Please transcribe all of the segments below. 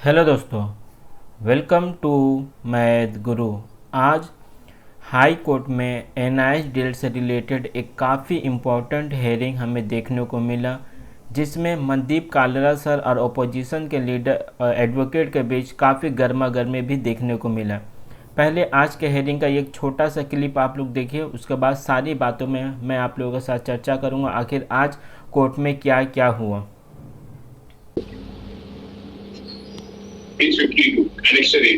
Hello दोस्तों, welcome to math गुरु। आज high court में एनआईएस डील से रिलेटेड एक काफ़ी इम्पोर्टेंट हेयरिंग हमें देखने को मिला, जिसमें मनदीप कालरा सर और अपोजिशन के लीडर एडवोकेट के बीच काफ़ी गर्मा गर्मी भी देखने को मिला। पहले आज के हेयरिंग का एक छोटा सा क्लिप आप लोग देखिए, उसके बाद सारी बातों में मैं आप लोगों के साथ चर्चा करूँगा आखिर आज कोर्ट में क्या क्या हुआ। Page 52, Annexure A.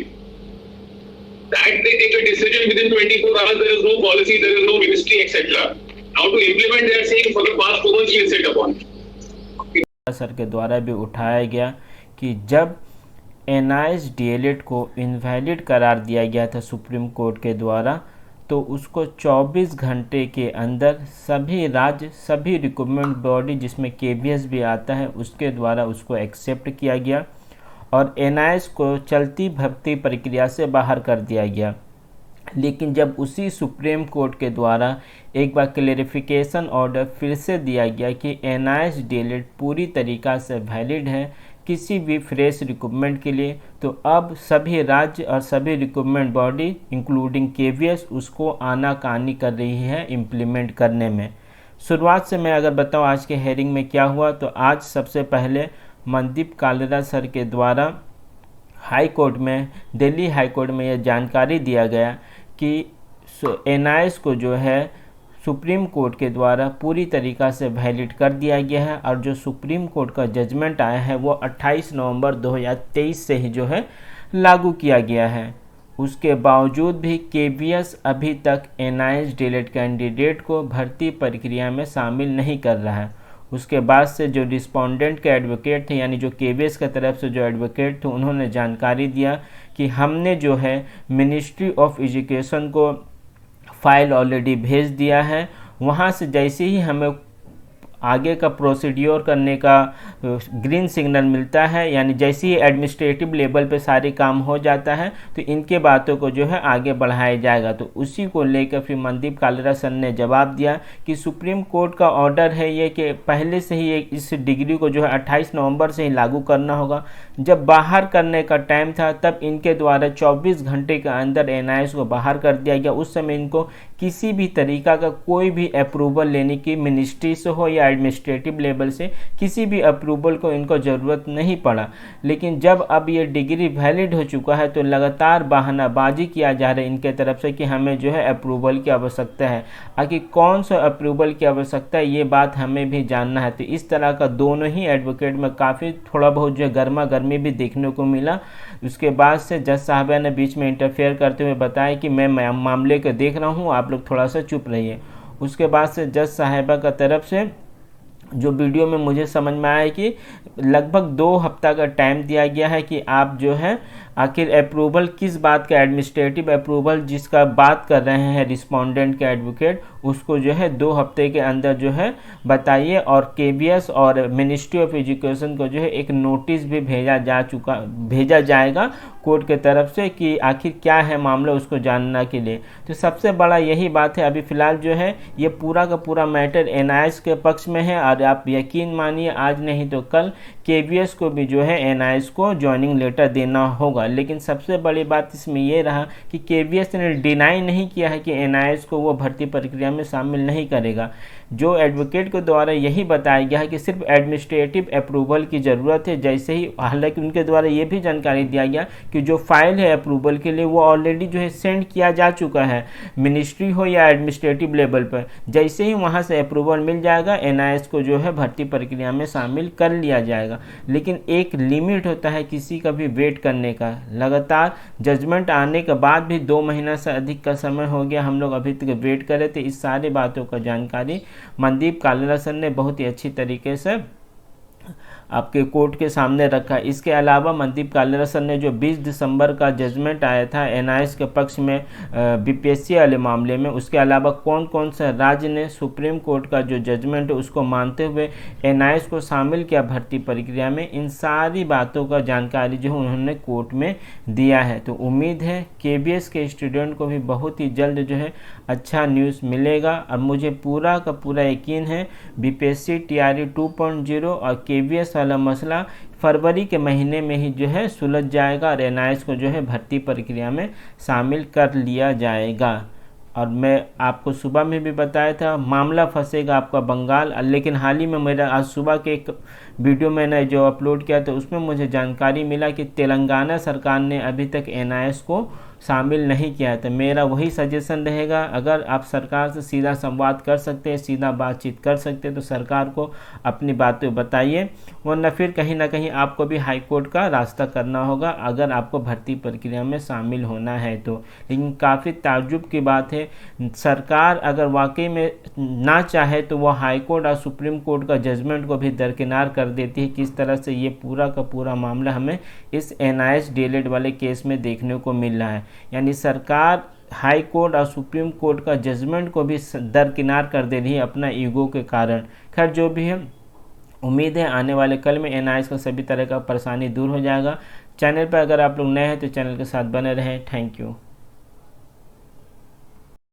That they take a decision within 24 hours, there is no policy, there is no ministry, etc. Now to implement, they are saying for the past 4 months we will set upon. Sir के द्वारा भी उठाया गया कि जब NIS DElEd को invalid करार दिया गया था सुप्रीम कोर्ट के द्वारा, तो उसको 24 घंटे के अंदर सभी राज्य, सभी रिक्रूटमेंट बॉडी जिसमें केवीएस भी आता है, उसके द्वारा उसको एक्सेप्ट किया गया और एनआईएस को चलती भर्ती प्रक्रिया से बाहर कर दिया गया। लेकिन जब उसी सुप्रीम कोर्ट के द्वारा एक बार क्लेरिफिकेशन ऑर्डर फिर से दिया गया कि एनआईएस डीएलएड पूरी तरीक़ा से वैलिड है किसी भी फ्रेश रिक्रूटमेंट के लिए, तो अब सभी राज्य और सभी रिक्रूटमेंट बॉडी इंक्लूडिंग केवीएस उसको आनाकानी कर रही है इम्प्लीमेंट करने में। शुरुआत से मैं अगर बताऊं आज के हेयरिंग में क्या हुआ, तो आज सबसे पहले मनदीप कालरा सर के द्वारा हाई कोर्ट में, दिल्ली हाई कोर्ट में यह जानकारी दिया गया कि एनआईएस को जो है सुप्रीम कोर्ट के द्वारा पूरी तरीक़ा से वैलिड कर दिया गया है और जो सुप्रीम कोर्ट का जजमेंट आया है वो 28 नवंबर 2023 से ही जो है लागू किया गया है। उसके बावजूद भी केवीएस अभी तक एनआईएस डीएलएड कैंडिडेट को भर्ती प्रक्रिया में शामिल नहीं कर रहा है। उसके बाद से जो रिस्पोंडेंट के एडवोकेट थे, यानी जो केवीएस की तरफ से जो एडवोकेट थे, उन्होंने जानकारी दिया कि हमने जो है मिनिस्ट्री ऑफ एजुकेशन को फाइल ऑलरेडी भेज दिया है। वहाँ से जैसे ही हमें आगे का प्रोसीड्योर करने का ग्रीन सिग्नल मिलता है, यानी जैसे ही एडमिनिस्ट्रेटिव लेवल पे सारे काम हो जाता है, तो इनके बातों को जो है आगे बढ़ाया जाएगा। तो उसी को लेकर फिर मनदीप कालरा सर ने जवाब दिया कि सुप्रीम कोर्ट का ऑर्डर है ये कि पहले से ही इस डिग्री को जो है 28 नवंबर से ही लागू करना होगा। जब बाहर करने का टाइम था तब इनके द्वारा 24 घंटे के अंदर एनआईएस को बाहर कर दिया गया। उस समय इनको किसी भी तरीका का कोई भी अप्रूवल लेने की मिनिस्ट्री से हो या एडमिनिस्ट्रेटिव लेवल से किसी भी अप्रूवल को इनको ज़रूरत नहीं पड़ा। लेकिन जब अब ये डिग्री वैलिड हो चुका है तो लगातार बहानाबाजी किया जा रहा है इनके तरफ से कि हमें जो है अप्रूवल की आवश्यकता है। आखिर कौन सा अप्रूवल की आवश्यकता है ये बात हमें भी जानना है। तो इस तरह का दोनों ही एडवोकेट में काफ़ी थोड़ा बहुत जो गर्मा गर्मी भी देखने को मिला। उसके बाद से जज साहबा ने बीच में इंटरफेयर करते हुए बताया कि मैं मामले को देख रहा हूँ, आप लोग थोड़ा सा चुप रहिए। उसके बाद से जज साहिबा का तरफ से जो वीडियो में मुझे समझ में आया कि लगभग 2 हफ्ता का टाइम दिया गया है कि आप जो है आखिर अप्रूवल किस बात का, एडमिनिस्ट्रेटिव अप्रूवल जिसका बात कर रहे हैं रिस्पोंडेंट के एडवोकेट, उसको जो है 2 हफ्ते के अंदर जो है बताइए। और केवीएस और मिनिस्ट्री ऑफ एजुकेशन को जो है एक नोटिस भी भेजा जाएगा कोर्ट के तरफ से कि आखिर क्या है मामला, उसको जानने के लिए। तो सबसे बड़ा यही बात है। अभी फ़िलहाल जो है ये पूरा का पूरा मैटर एनआईएस के पक्ष में है और आप यकीन मानिए आज नहीं तो कल केवीएस को भी जो है एनआईएस को ज्वाइनिंग लेटर देना होगा। लेकिन सबसे बड़ी बात इसमें ये रहा कि केवीएस ने डिनाई नहीं किया है कि एनआईएस को वो भर्ती प्रक्रिया में शामिल नहीं करेगा। जो एडवोकेट के द्वारा यही बताया गया है कि सिर्फ एडमिनिस्ट्रेटिव अप्रूवल की ज़रूरत है। जैसे ही, हालांकि उनके द्वारा ये भी जानकारी दिया गया कि जो फाइल है अप्रूवल के लिए वो ऑलरेडी जो है सेंड किया जा चुका है, मिनिस्ट्री हो या एडमिनिस्ट्रेटिव लेवल पर। जैसे ही वहाँ से अप्रूवल मिल जाएगा एनआईएस को जो है भर्ती प्रक्रिया में शामिल कर लिया जाएगा। लेकिन एक लिमिट होता है किसी का भी वेट करने का। लगातार जजमेंट आने के बाद भी 2 महीना से अधिक का समय हो गया, हम लोग अभी तक वेट कर रहे थे। इस सारी बातों का जानकारी मनदीप कालरा सर ने बहुत ही अच्छी तरीके से आपके कोर्ट के सामने रखा। इसके अलावा मनदीप कालरा सर ने जो 20 दिसंबर का जजमेंट आया था एनआईएस के पक्ष में बीपीएससी वाले मामले में, उसके अलावा कौन कौन से राज्य ने सुप्रीम कोर्ट का जो जजमेंट है उसको मानते हुए एनआईएस को शामिल किया भर्ती प्रक्रिया में, इन सारी बातों का जानकारी जो है उन्होंने कोर्ट में दिया है। तो उम्मीद है केवीएस के स्टूडेंट को भी बहुत ही जल्द जो है अच्छा न्यूज़ मिलेगा और मुझे पूरा का पूरा यकीन है बीपीएससी टीआरई 2.0 और केवीएस वाला मसला फरवरी के महीने में ही जो है सुलझ जाएगा और एनआईएस को जो है भर्ती प्रक्रिया में शामिल कर लिया जाएगा। और मैं आपको सुबह में भी बताया था मामला फंसेगा आपका बंगाल, लेकिन हाल ही में मेरा आज सुबह के एक वीडियो मैंने जो अपलोड किया था उसमें मुझे जानकारी मिला कि तेलंगाना सरकार ने अभी तक एनआईएस को शामिल नहीं किया है। तो मेरा वही सजेशन रहेगा, अगर आप सरकार से सीधा संवाद कर सकते हैं, सीधा बातचीत कर सकते हैं तो सरकार को अपनी बातें बताइए, वरना फिर कहीं ना कहीं आपको भी हाई कोर्ट का रास्ता करना होगा अगर आपको भर्ती प्रक्रिया में शामिल होना है तो। लेकिन काफ़ी ताज्जुब की बात है, सरकार अगर वाकई में ना चाहे तो वह हाई कोर्ट और सुप्रीम कोर्ट का जजमेंट को भी दरकिनार कर देती है। किस तरह से ये पूरा का पूरा मामला हमें इस एनआईएस डीएलएड वाले केस में देखने को मिल रहा है। यानी सरकार हाई कोर्ट और सुप्रीम कोर्ट का जजमेंट को भी दरकिनार कर दे रही है अपना ईगो के कारण। खैर जो भी है, उम्मीद है आने वाले कल में एनआईएस का सभी तरह का परेशानी दूर हो जाएगा। चैनल पर अगर आप लोग नए हैं तो चैनल के साथ बने रहें। Thank you.